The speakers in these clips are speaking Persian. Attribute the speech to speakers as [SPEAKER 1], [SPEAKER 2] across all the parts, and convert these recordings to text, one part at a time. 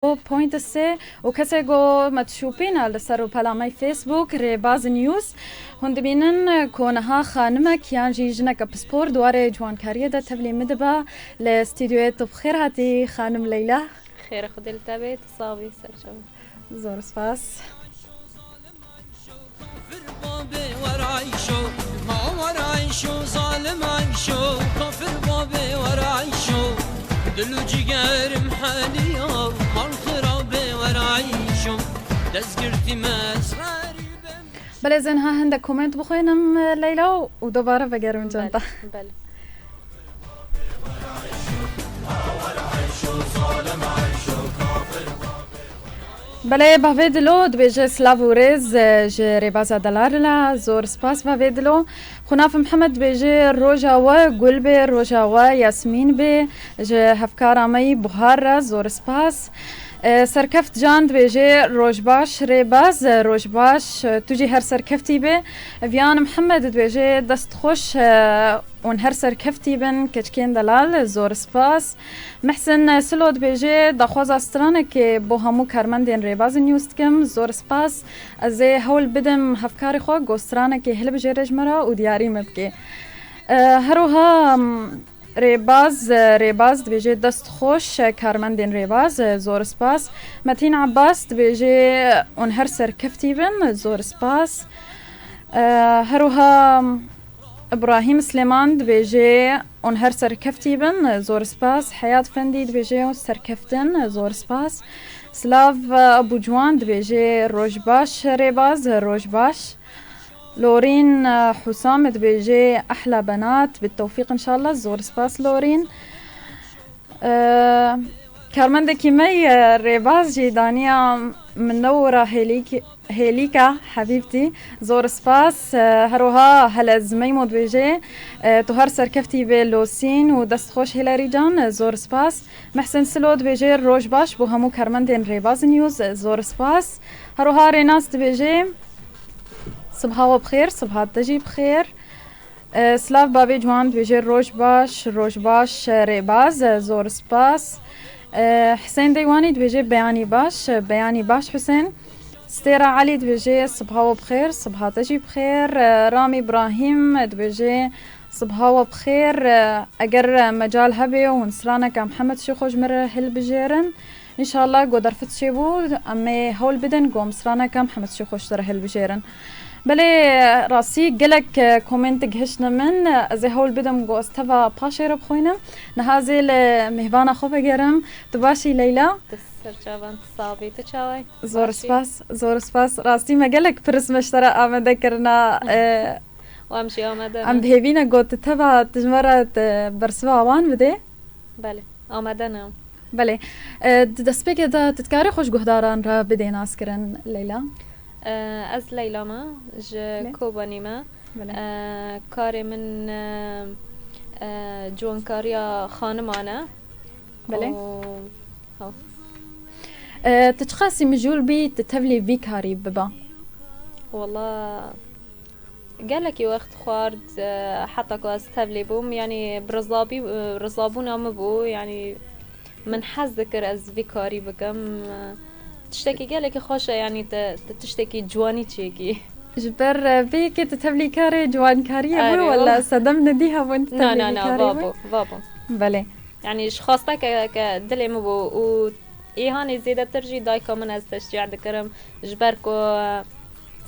[SPEAKER 1] بوينت السي وكسيغو متشوبين على سرو بلامي فيسبوك ريباز نيوز هندبينن كونها خانمة كيان جيجنك بسبور دواري جوان كاريدا تبلي مدبا لاستديوهات بخير هاتي خانم ليلى
[SPEAKER 2] خير خد التابت صابي سرجو
[SPEAKER 1] زور سباس
[SPEAKER 3] ظالم عيشو كفر بابي ورعيشو دلو جيجرم حاليا مال خرابي ورعيشو دزقرتي مسراري
[SPEAKER 1] بله زين ها هندك كومنت بخوينم ليلى ودوباره بقرم جنطة
[SPEAKER 2] بله
[SPEAKER 1] بله بافيدلو دبيجي سلافوريز جي بازا دلارلا زور سباس بافيدلو خناف محمد بيجي روجاوا قلبي روجاوا ياسمين بي جي هفكارا مي بخارة زور سباس سركفت جان بيجي روجباش ريباز روجباش تجي هر سركفتي بي فيان محمد بيجي دست خوش ون هر سركفتي بن كتكين دلال زور سباس محسن سلود بيجي دخواز استرانه که بو همو کرمندین ريباز نيوستكم زور سپاس از هول بدم هفکاری خو گوسترانه که هل بجي رجمرا و دیاری مبکی هروها ريباز بيجي دست خوش كارمندين ريباز زور سپاس متين عباس بيجي اون هر سر كفتيبن زور سپاس هروها ابراهيم سليمان بيجي اون هر سر كفتيبن زور سپاس حياة فندي بيجي سر كفتن زور سپاس سلاف ابو جوان بيجي روجباش ريباز روجباش لورين حسام بيجي احلى بنات بالتوفيق ان شاء الله زور سباس لورين كارمندا كيمي ريباز جيدانيا منورة هيليكا حبيبتي زور سباس هروها هلا زميمود بيجي تهر سركفتي بلوسين ودست خوش هيلاري جان زور سباس محسن سلود بيجي روج باش بو همو كارمندين ريباز نيوز زور سباس هروها ريناس بيجي صباحا بخير صباحا تجي بخير سلاف بابي جوان بيجي روج باش ريباز زور سباس حسين ديواني بيجي بياني باش حسين ستيرا علي بيجي صباحا بخير صباحا تجي بخير رامي ابراهيم بيجي صباحا بخير اگر مجال هبي ونسرانا كمحمد شيخوج مره هل بجيرن ان شاء الله قدر فتشيبو امي هول بدن قوم سرانا كمحمد شيخوج ترى هل بجيرن بله راسي قلك كومنت جهشنا من زي هول بدم جو استفا باشير بخوينا نهازي لمهبانا خوفا جرم تباشي ليلى
[SPEAKER 2] تسرجابان تصابي تشاوي
[SPEAKER 1] زور سباس راسي ما قلك برس مشترى آمن ذكرنا
[SPEAKER 2] وامشي آمدنا
[SPEAKER 1] عم بهبينا قوت تبا تجمرة برسوا عوان بده
[SPEAKER 2] بله آمدنا
[SPEAKER 1] بله دسبك دا تتكاري خوش قهداران را بده ناسكرن ليلى
[SPEAKER 2] از ليلى ما كوباني ما كاري من جوانكاريا خانمانا
[SPEAKER 1] بله تتخاسي مجول بي تتبلي فيكاري ببا
[SPEAKER 2] والله قالك وقت خوارد حتى كواس تبلي بوم يعني برزابونا مبو يعني من حز ذكر از فيكاري بكم تشتكي قالك خوشة يعني تشتكي جواني تشيكي
[SPEAKER 1] جبر بيك تتبلي كاري جوان كاري بو ولا صدمنا ديها وانت تبلي
[SPEAKER 2] لا بابو
[SPEAKER 1] بله
[SPEAKER 2] يعني شخاصتا كدلي مبو و إيهاني زيادة ترجي دايكا من از تشجيع دكرم جبركو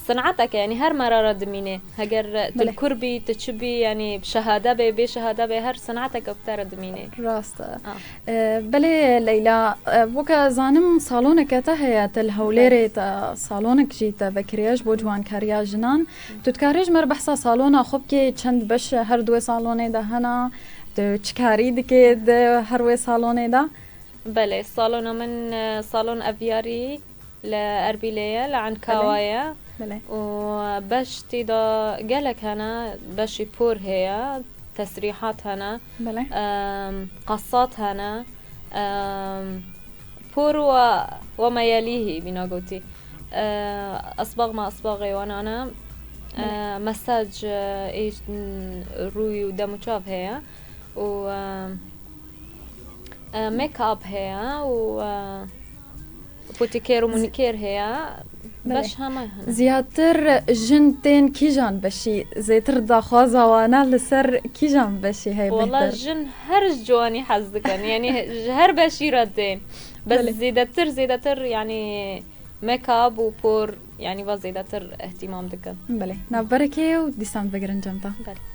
[SPEAKER 2] صنعتك يعني هر مرارة دمينة هجر تلكربي تشبي يعني بشهادة بشهادة هر صنعتك أكتر دمينة
[SPEAKER 1] راستا بله ليلى وكا زانم صالونك تهي تلهوليري صالونك جيت بكرياج بوجوان كاريا جنان تتكاريج مربحسا صالونا خبكي چند بش هر دوي صالوني ده هنا تشكاري دكي هر صالوني ده
[SPEAKER 2] بله صالونا من صالون أفياري لأربيلية لعن كاوايا وباش تيدا قالك هنا باش يبور هي تسريحات هنا
[SPEAKER 1] بله
[SPEAKER 2] قصات هنا بور وما يليه بناقوتي أصبغ ما أصبغي وانا مساج ايش روي ودمو شاف هي و ميك اب هي و بوتيكير ومونيكير هي باش هما
[SPEAKER 1] زیاتر جنتين كيجان بشي زيتر داخوازا وانا لسر كيجان بشي هاي
[SPEAKER 2] والله جن هر جواني حزدكن يعني هر بشي ردين بس زيادتر يعني ميك اب وبور يعني وزيادتر اهتمام دكن
[SPEAKER 1] بله نبركي وديسان بقرن جمتا
[SPEAKER 2] بله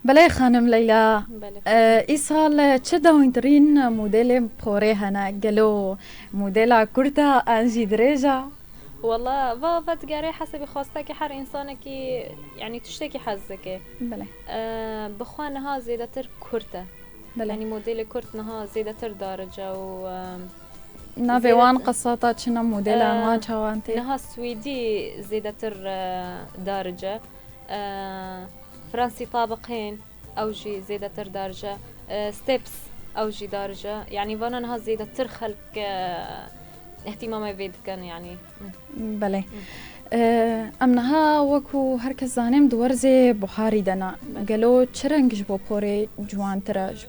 [SPEAKER 1] بله خانم لیلا ای سال چه داوینترین مدل بخوره هنه گلو مدل کرتا انجی درجة
[SPEAKER 2] والله فتقاري حسب خواستك حر إنسانك يعني تشتكي حزك
[SPEAKER 1] بله
[SPEAKER 2] بخوانها زيادتر كرتة يعني موديل كرتنها زيادتر درجة و
[SPEAKER 1] نافيوان قصاتا شنا موديل انواع شوانتي
[SPEAKER 2] نها سويدي زيادتر درجة فرنسي طابقين أوجي زيادتر درجة ستيبس أوجي درجة يعني وانا نها زيادتر خلق اهتمامي بيد كان يعني
[SPEAKER 1] بله امنها وكو هركز زانم دورزي بخاري دنا قالو چرنگش بو پوري جوان تراج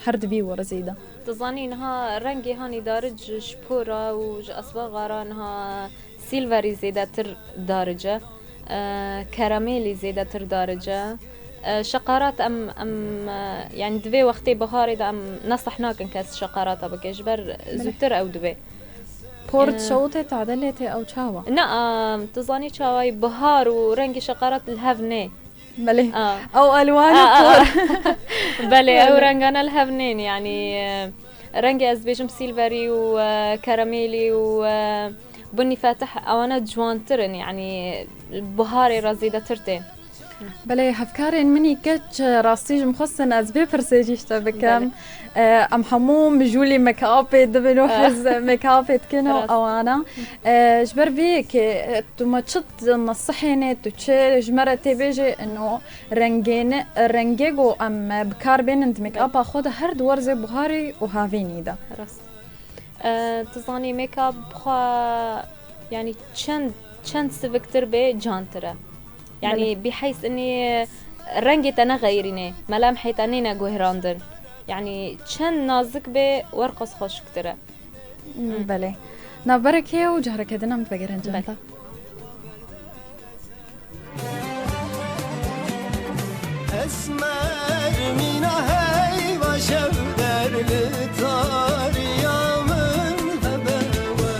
[SPEAKER 1] هرد بي ورزيدا
[SPEAKER 2] تظني انها رنگي هاني دارج شپورا و اصبغ انها سيلفري زيادتر درجة كراميلي زيادتر درجة شقارات ام يعني دبي وقتي بخاري دا ام نصحناك نكاس شقارات بكجبر زوتر او دبي
[SPEAKER 1] بورت شوطة تعدلتي او شاوا
[SPEAKER 2] نعم تظني شاواي بهار ورنجي شقارات الهفني
[SPEAKER 1] بلي او الوان
[SPEAKER 2] بلي او رنجانا الهفنين يعني رنجي ازبيجم سيلفري وكراميلي وبني فاتح او انا جوانترن يعني بهاري رزيدة ترتين
[SPEAKER 1] بله هفكارين مني كتش راستيج مخصن از بفرسيجيشتا بكم ام حموم جولي ميك اب دبنو حز ميك اب كنو اوانا جبر بيك تو ما تشط نصحيني تو جمرتي بيجي انه رنجين رنجيجو ام بكار بين انت ميك اب اخذ هر دور زي بخاري وهافيني ده
[SPEAKER 2] راست تظني ميك اب يعني چند سفكتر بي جانتره يعني بحيث اني رنجي تنا غيريني ملامحي تانينا جوهراندن يعني چند نازك به ورقص خوش كتره
[SPEAKER 1] بله نبركي وجهرك دنا متبقرن جنتا
[SPEAKER 4] اسمر مينا هاي وشودر لطار يامن هبوا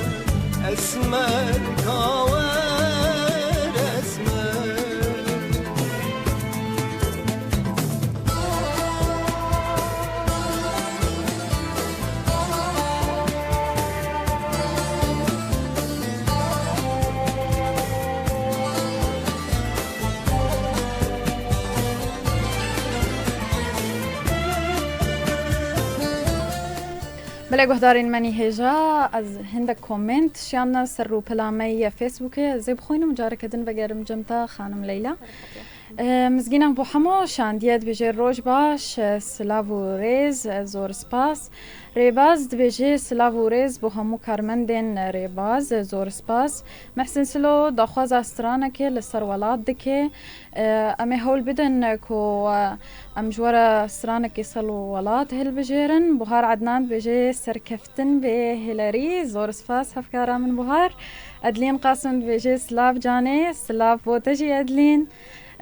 [SPEAKER 4] اسمر كاوان
[SPEAKER 1] بله گهدارین منی هجا از هندک کومنت شیان سر پلامی فیسبوک زیب خوینم جاره کدن وگرم جمتا خانم لیلا مزگینم بو همو شاندیت بجه روش باش سلاو ریز زور سپاس ریباز دبجه سلاو ریز بو همو کارمندین ریباز زور سپاس محسن سلو داخواز استرانه که لسر ولاد دکه امی هول بدن کو ام جوارا استرانه که سلو ولاد هل بجیرن بوهار عدنان بجه سرکفتن به هیلاری زور سپاس هفکارا من بوهار ادلین قاسم بجه سلاف جانه سلاف بوتجی ادلین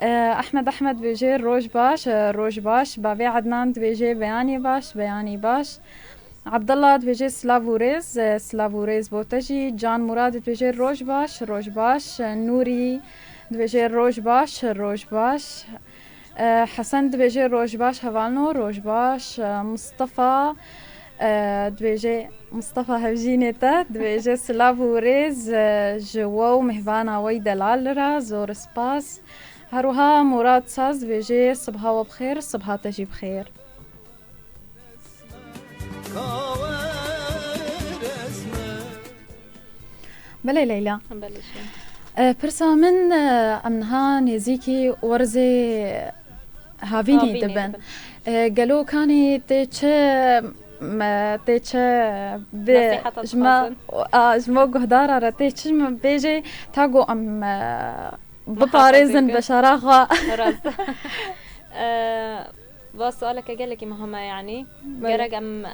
[SPEAKER 1] احمد بيجي روج باش بابي عدنان بيجي بياني باش عبد الله بيجي سلافوريز بوتجي جان مراد بيجي روج باش نوري بيجي روج باش حسن دبيجي روج باش هفالنو روج باش مصطفى دبيجي مصطفى هفجينيتا دبيجي سلافو ريز جواو مهفانا ويدلالرا زور سباس هروها مراد ساز دبيجي صبها وبخير صبها تجي بخير بلي ليلى برسا من امنها نزيكي ورزي هافيني دبن قالوا كاني تيتش ما تيتش جما قهدارة رتيتش ما بيجي تاقو ام بطاريزن بشراغة
[SPEAKER 2] بس سؤالك قالك ما هما يعني جرق ام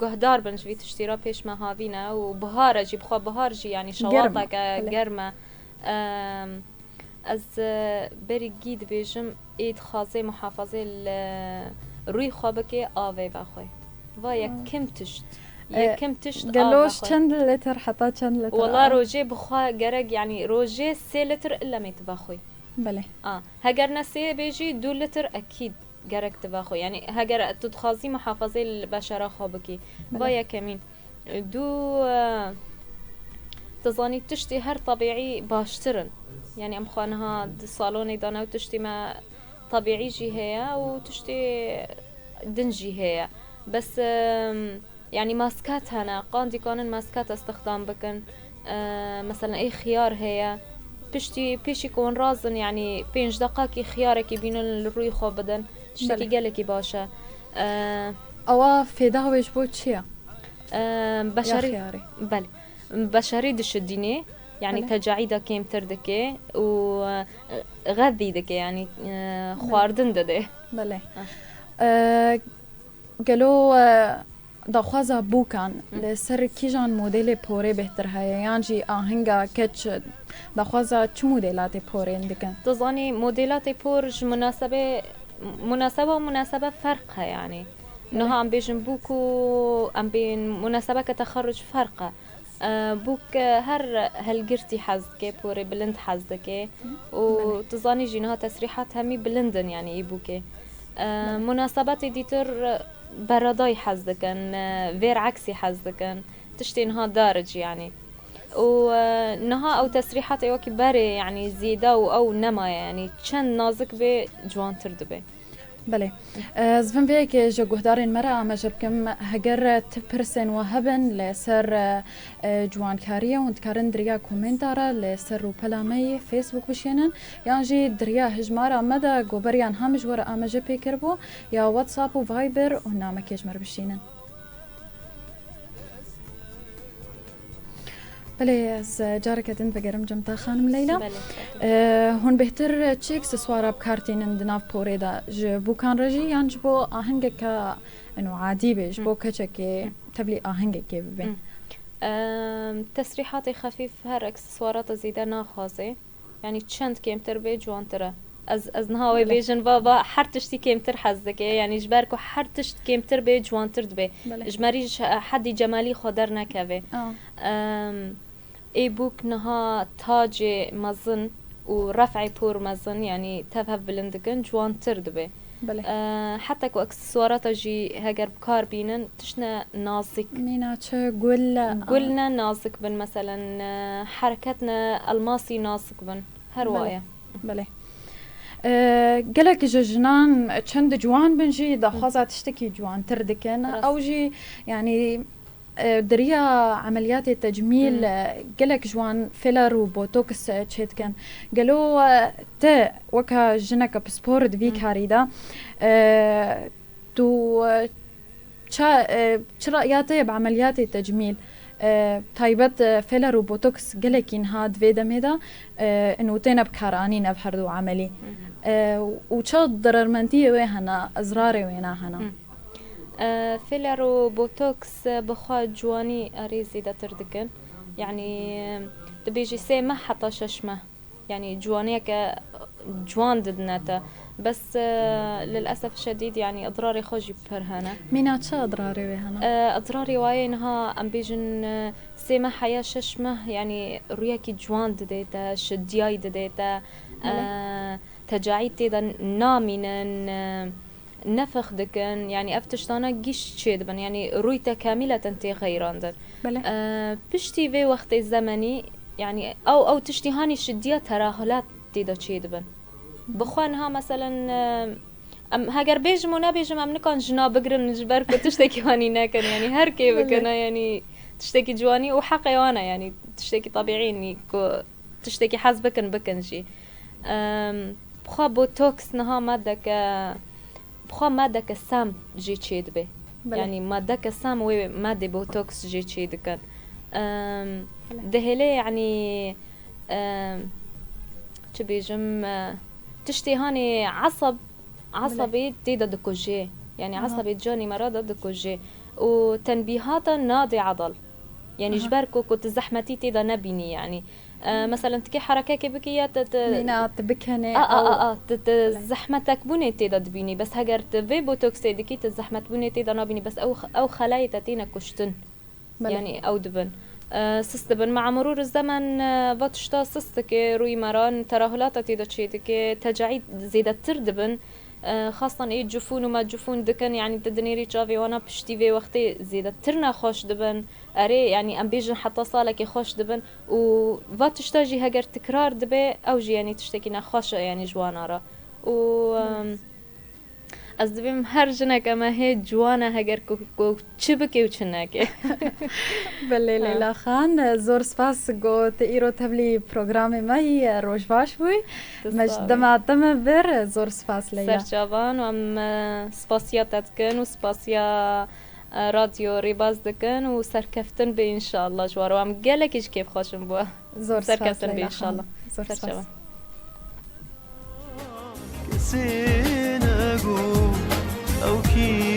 [SPEAKER 2] قهدار بنشوي تشتري بيش ما هافينا وبهارة جي بخوا بهار جي يعني شواطك جرمة از بری گید بیشم اید خازه محافظه روی خوابکی آوی بخوی و یکم تشت
[SPEAKER 1] قالوش چند لتر حتى چند لتر
[SPEAKER 2] والله روجي بخوا جرق يعني روجي 3 لتر الا ميت بخوي
[SPEAKER 1] بله
[SPEAKER 2] هاجر نسي بيجي 2 لتر اكيد جرق تبخوي يعني هاجر تدخازي محافظه البشره خوابکی و یکمین دو تظني تشتي هر طبيعي باشترن يعني ام خوانها صالوني دانا وتشتي ما طبيعي جي هي وتشتي دنجي هي بس يعني ماسكات هنا قاندي كانن ماسكات استخدام بكن مثلا اي خيار هي بيش يكون رازن يعني 5 دقائق خيارك يبين الروي خو بدن تشتكي قالكي باشا
[SPEAKER 1] او في دهوش بوتشيا
[SPEAKER 2] بشري بل بشري دش الديني يعني تجاعيدا كيم تردكي وغذي دكي يعني خواردن دده
[SPEAKER 1] بله قالوا دخوازا بوكان لسر كيجان موديل بوري بهتر هاي يعني آهنگا كتش دخوازا چه موديلات بوري عندكن
[SPEAKER 2] تظني موديلات بورج مناسبة فرقها يعني انها عم بيجن بوكو عم بين مناسبة كتخرج فرقة بوك هالقرتي حزكي بوري بلند حزكي وتظني جينها تسريحات همي بلندن يعني يبوكي مناسبات ديتر براداي حزكن غير عكسي حزكن تشتينها دارج يعني ونها او تسريحات ايوكي باري يعني زيادة او نما يعني چند نازك بجوان تردبه
[SPEAKER 1] بله زفن بيك جو قهدارين مرة اما جبكم هجر تبرسن وهبن لسر جوان كاريا وانتكارن دريا كومنتارا لسر وبلامي فيسبوك بشينن يعني دريا هجمارا مدى قوبريان هامج ورا اما جبي كربو يا واتساب وفايبر ونعمة كيجمر بشينن بله از جارك دين بقرم جمتا خانم ليلى هون بهتر تشيكس سوارا بكارتين اندناف بوريدا جبو كان رجي يعني جبو آهنگك انو عادي بي جبو كچكي تبلي آهنگك ببين
[SPEAKER 2] تسريحاتي خفيف هر اكسسوارات زيدا ناخوازي يعني چند كيمتر بي جوانتره از نهاوي بيجن بابا حرتشتي كيمتر حزكي يعني جباركو حرتشت كيمتر بي جوانتر دبي جماري حدي جمالي خدر نكوي اي بوك نها تاج مزن ورفعي بور مزن يعني تفهف بلندكن جوانتر دبي حتى كو اكسسوارات جي هاجر بكار بينن تشنا نازك
[SPEAKER 1] مينا تشا
[SPEAKER 2] قلنا نازك بن مثلا حركتنا الماسي نازك بن هروايا
[SPEAKER 1] بله قالك جنان چند جوان بنجي دا خوازا تشتكي جوان تردكن او جي يعني دريا عمليات التجميل قالك جوان فيلر وبوتوكس تشيتكن قالوا تا وكا جنك بسبور دفيك هاريدا تو چا رأياتي بعمليات التجميل تايبت فيلر وبوتوكس قالك إنها دويدا ميدا إنه تينا بكارانين بحردو عملي وچا ضرر منتي ويهنا أزراري وينا هنا
[SPEAKER 2] فيلر وبوتوكس بخوا جواني أريزي دا تردكن يعني تبيجي سيمة حتى ششمة يعني جوانيك جوان ددناتا بس للأسف الشديد يعني أضراري خوجي برهنا
[SPEAKER 1] مينات شا أضراري ويهنا
[SPEAKER 2] أضراري واي إنها أم بيجن سيمة حياة ششمة يعني رياكي جوان دديتا شدياي دديتا تجاعيد تيدا نامينا نفخ دكن يعني افتشتانا جيش تشيدبن يعني رويتا كاملة تنتي غيراندن
[SPEAKER 1] بله
[SPEAKER 2] بشتي في وقت الزمني يعني او تشتيهاني شدية تراهلات تيدا تشيدبن بخوانها مثلا ام هاگر بیجم و نبیجم ام نکن جنا بگرن نجبر کو تشتكي واني ناكن يعني هر كي بكنا يعني تشتكي جواني وحقي وانا يعني تشتكي طبيعي اني تشتكي حسبكن بكنجي بخوا بوتوكس نها مادة بخوا مادة كسام جي تشيد به يعني مادة كسام وي مادة بوتوكس جي تشيد كان دهلي يعني تبيجم تشتي هاني عصبي تيدا دكوجي يعني عصبي جوني مرضى دكوجي وتنبيهاتا ناضي عضل يعني جباركو كنت زحمتي تيدا نبيني يعني مثلا تكي حركة كبكية
[SPEAKER 1] مينا تبكهني
[SPEAKER 2] زحمتك بني تيدا دبيني بس هجرت في بوتوكسي دكي تزحمت بني تيدا نبيني بس او خلايا تاتينا كشتن يعني او دبن سستبن مع مرور الزمن باتشتا سستك روي مران تراهلات تيدا تشيدك تجاعيد زيادة تردبن خاصة ايه جفون وما جفون دكن يعني تدنيري تشافي وانا بشتي في وقتي زيادة ترنا خوش دبن اري يعني ام بيجن حتى صالك خوش دبن و فاتشتاجي هجر تكرار دبي او جي يعني تشتكينا خوش يعني جوانا را و از دبیم هر جنک اما هی جوانا هگر کو چبکی و چنکه
[SPEAKER 1] بله لیلا خان زور سپاس گو تیرو تبلی پروگرام مای روش باش بوی مش دم بر زور سپاس لیلا
[SPEAKER 2] سرچاوان و ام سپاسیاتت کن و سپاسیا رادیو ریباز دکن و سرکفتن به انشالله جوارو ام گلکیش کیف خوشم بوا
[SPEAKER 1] زور سپاس
[SPEAKER 2] سرکفتن به
[SPEAKER 1] لیلا
[SPEAKER 2] انشالله
[SPEAKER 1] زور سپاس
[SPEAKER 4] سينقو أو كي